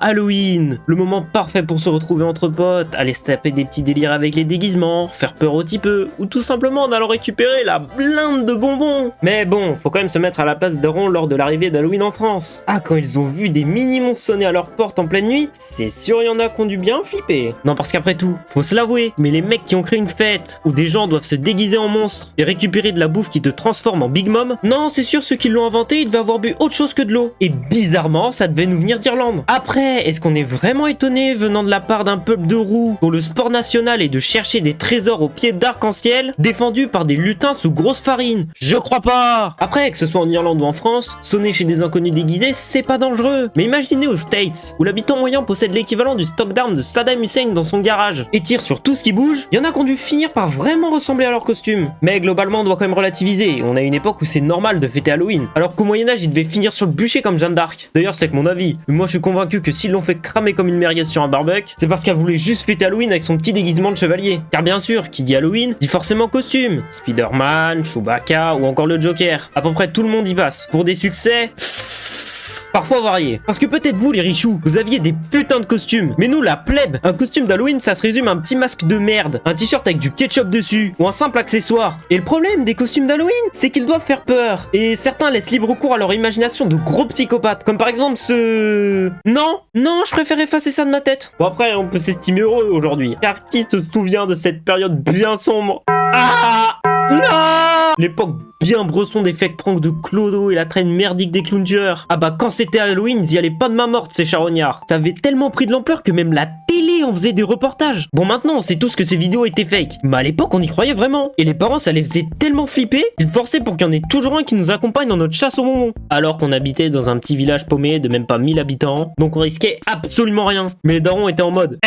Halloween, le moment parfait pour se retrouver entre potes, aller se taper des petits délires avec les déguisements, faire peur au petit peu, ou tout simplement en allant récupérer la blinde de bonbons. Mais bon, faut quand même se mettre à la place d'Aaron lors de l'arrivée d'Halloween en France. Ah, quand ils ont vu des mini-monstres sonner à leur porte en pleine nuit, c'est sûr il y en a qui ont dû bien flipper. Non, parce qu'après tout, faut se l'avouer, mais les mecs qui ont créé une fête, où des gens doivent se déguiser en monstres et récupérer de la bouffe qui te transforme en Big Mom, non, c'est sûr ceux qui l'ont inventé, ils devaient avoir bu autre chose que de l'eau. Et bizarrement, ça devait nous venir d'Irlande. Après, est-ce qu'on est vraiment étonné venant de la part d'un peuple de roux dont le sport national est de chercher des trésors au pied d'arc-en-ciel, défendu par des lutins sous grosse farine? Je crois pas. Après, que ce soit en Irlande ou en France, sonner chez des inconnus déguisés, c'est pas dangereux. Mais imaginez aux States, où l'habitant moyen possède l'équivalent du stock d'armes de Saddam Hussein dans son garage, et tire sur tout ce qui bouge, il y en a qui ont dû finir par vraiment ressembler à leur costume. Mais globalement, on doit quand même relativiser, on a une époque où c'est normal de fêter Halloween, alors qu'au Moyen-Âge, ils devaient finir sur le bûcher comme Jeanne d'Arc. D'ailleurs, c'est que mon avis, mais moi je suis convaincu que s'ils l'ont fait cramer comme une merguez sur un barbecue, c'est parce qu'elle voulait juste fêter Halloween avec son petit déguisement de chevalier. Car bien sûr, qui dit Halloween, dit forcément costume. Spider-Man, Chewbacca ou encore le Joker. À peu près tout le monde y passe. Pour des succès parfois variés. Parce que peut-être vous, les richoux, vous aviez des putains de costumes. Mais nous, la plèbe, un costume d'Halloween, ça se résume à un petit masque de merde, un t-shirt avec du ketchup dessus, ou un simple accessoire. Et le problème des costumes d'Halloween, c'est qu'ils doivent faire peur. Et certains laissent libre cours à leur imagination de gros psychopathes. Comme par exemple ce... Non, je préfère effacer ça de ma tête. Bon après, on peut s'estimer heureux aujourd'hui. Car qui se souvient de cette période bien sombre? Ah non! L'époque bien bresson des fake pranks de Clodo et la traîne merdique des clowns tueurs. Ah bah quand c'était Halloween, ils y allaient pas de main morte ces charognards. Ça avait tellement pris de l'ampleur que même la télé en faisait des reportages. Bon maintenant on sait tous que ces vidéos étaient fake, mais à l'époque on y croyait vraiment. Et les parents ça les faisait tellement flipper qu'ils forçaient pour qu'il y en ait toujours un qui nous accompagne dans notre chasse aux bonbons. Alors qu'on habitait dans un petit village paumé de même pas 1000 habitants, donc on risquait absolument rien. Mais les darons étaient en mode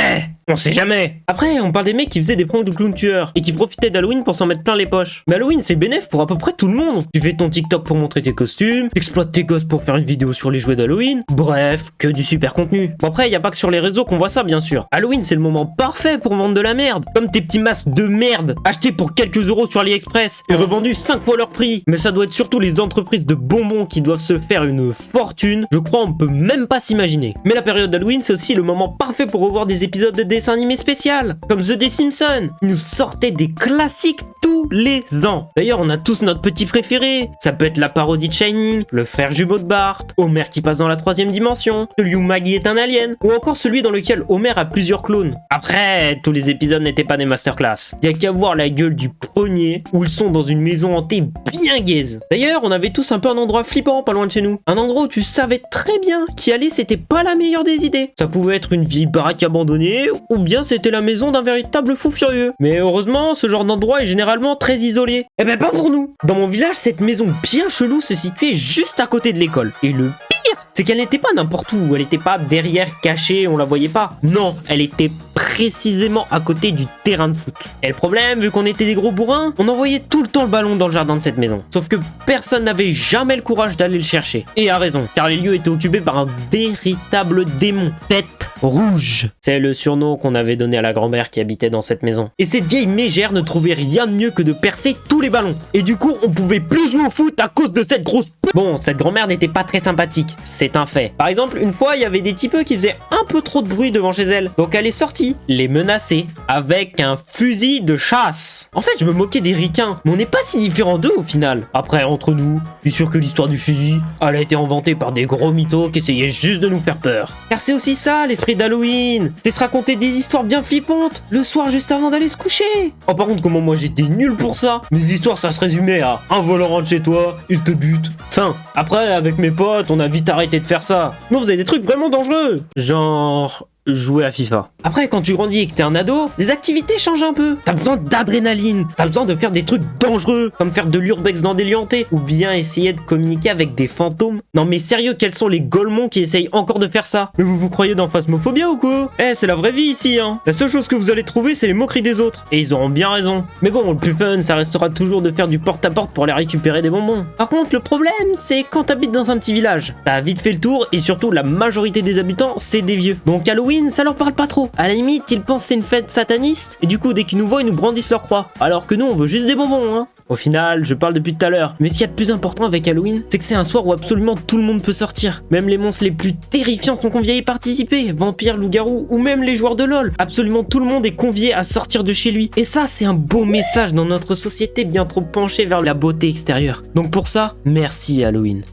on sait jamais. Après on parle des mecs qui faisaient des pranks de clowns tueurs et qui profitaient d'Halloween pour s'en mettre plein les poches. Mais Halloween c'est bénéf pour à peu près tout le monde. Tu fais ton TikTok pour montrer tes costumes, t'exploites tes gosses pour faire une vidéo sur les jouets d'Halloween. Bref, que du super contenu. Bon après, y a pas que sur les réseaux qu'on voit ça bien sûr. Halloween c'est le moment parfait pour vendre de la merde. Comme tes petits masques de merde, achetés pour quelques euros sur AliExpress et revendus 5 fois leur prix. Mais ça doit être surtout les entreprises de bonbons qui doivent se faire une fortune. Je crois on peut même pas s'imaginer. Mais la période d'Halloween c'est aussi le moment parfait pour revoir des épisodes de dessins animés spécial. Comme The Des Simpsons. Ils nous sortaient des classiques tous les ans. D'ailleurs on a tous notre petit préféré. Ça peut être la parodie de Shining, le frère jumeau de Bart, Homer qui passe dans la 3e dimension, celui où Maggie est un alien, ou encore celui dans lequel Homer a plusieurs clones. Après, tous les épisodes n'étaient pas des masterclass. Y a qu'à voir la gueule du premier, où ils sont dans une maison hantée bien gaze. D'ailleurs, on avait tous un peu un endroit flippant pas loin de chez nous. Un endroit où tu savais très bien qu'y aller c'était pas la meilleure des idées. Ça pouvait être une vieille baraque abandonnée, ou bien c'était la maison d'un véritable fou furieux. Mais heureusement, ce genre d'endroit est généralement très isolé. Eh ben pas pour nous. Dans mon village, cette maison bien chelou se situait juste à côté de l'école. Et le pire, c'est qu'elle n'était pas n'importe où. Elle n'était pas derrière, cachée, on la voyait pas. Non, elle était précisément à côté du terrain de foot. Et le problème, vu qu'on était des gros bourrins, on envoyait tout le temps le ballon dans le jardin de cette maison. Sauf que personne n'avait jamais le courage d'aller le chercher. Et à raison, car les lieux étaient occupés par un véritable démon. Tête rouge. C'est le surnom qu'on avait donné à la grand-mère qui habitait dans cette maison. Et cette vieille mégère ne trouvait rien de mieux que de percer tous les ballons. Et du coup, on pouvait plus jouer au foot à cause de cette grosse Bon, cette grand-mère n'était pas très sympathique, c'est un fait. Par exemple, une fois, il y avait des typeux qui faisaient un peu trop de bruit devant chez elle. Donc elle est sortie, les menacer, avec un fusil de chasse. En fait, je me moquais des ricains, mais on n'est pas si différents d'eux au final. Après, entre nous, je suis sûr que l'histoire du fusil, elle a été inventée par des gros mythos qui essayaient juste de nous faire peur. Car c'est aussi ça, l'esprit d'Halloween. C'est se raconter des histoires bien flippantes, le soir juste avant d'aller se coucher. Oh, par contre, comment moi j'étais nul pour ça. Mes histoires, ça se résumait à un volant rentre chez toi, il te bute. Fin. Après, avec mes potes, on a vite arrêté de faire ça. Non, vous avez des trucs vraiment dangereux. Genre... jouer à FIFA. Après, quand tu grandis et que t'es un ado, les activités changent un peu. T'as besoin d'adrénaline, t'as besoin de faire des trucs dangereux, comme faire de l'urbex dans des lieux hantés, ou bien essayer de communiquer avec des fantômes. Non mais sérieux, quels sont les golemons qui essayent encore de faire ça? Mais vous croyez dans Phasmophobia ou quoi? Eh, c'est la vraie vie ici, hein. La seule chose que vous allez trouver, c'est les moqueries des autres. Et ils auront bien raison. Mais bon, le plus fun, ça restera toujours de faire du porte-à-porte pour aller récupérer des bonbons. Par contre, le problème, c'est quand t'habites dans un petit village. T'as vite fait le tour, et surtout, la majorité des habitants, c'est des vieux. Donc Halloween, ça leur parle pas trop. À la limite, ils pensent c'est une fête sataniste, et du coup, dès qu'ils nous voient, ils nous brandissent leur croix. Alors que nous, on veut juste des bonbons, hein. Au final, je parle depuis tout à l'heure, mais ce qu'il y a de plus important avec Halloween, c'est que c'est un soir où absolument tout le monde peut sortir. Même les monstres les plus terrifiants sont conviés à y participer, vampires, loups-garous ou même les joueurs de LoL. Absolument tout le monde est convié à sortir de chez lui. Et ça, c'est un beau message dans notre société bien trop penchée vers la beauté extérieure. Donc pour ça, merci Halloween.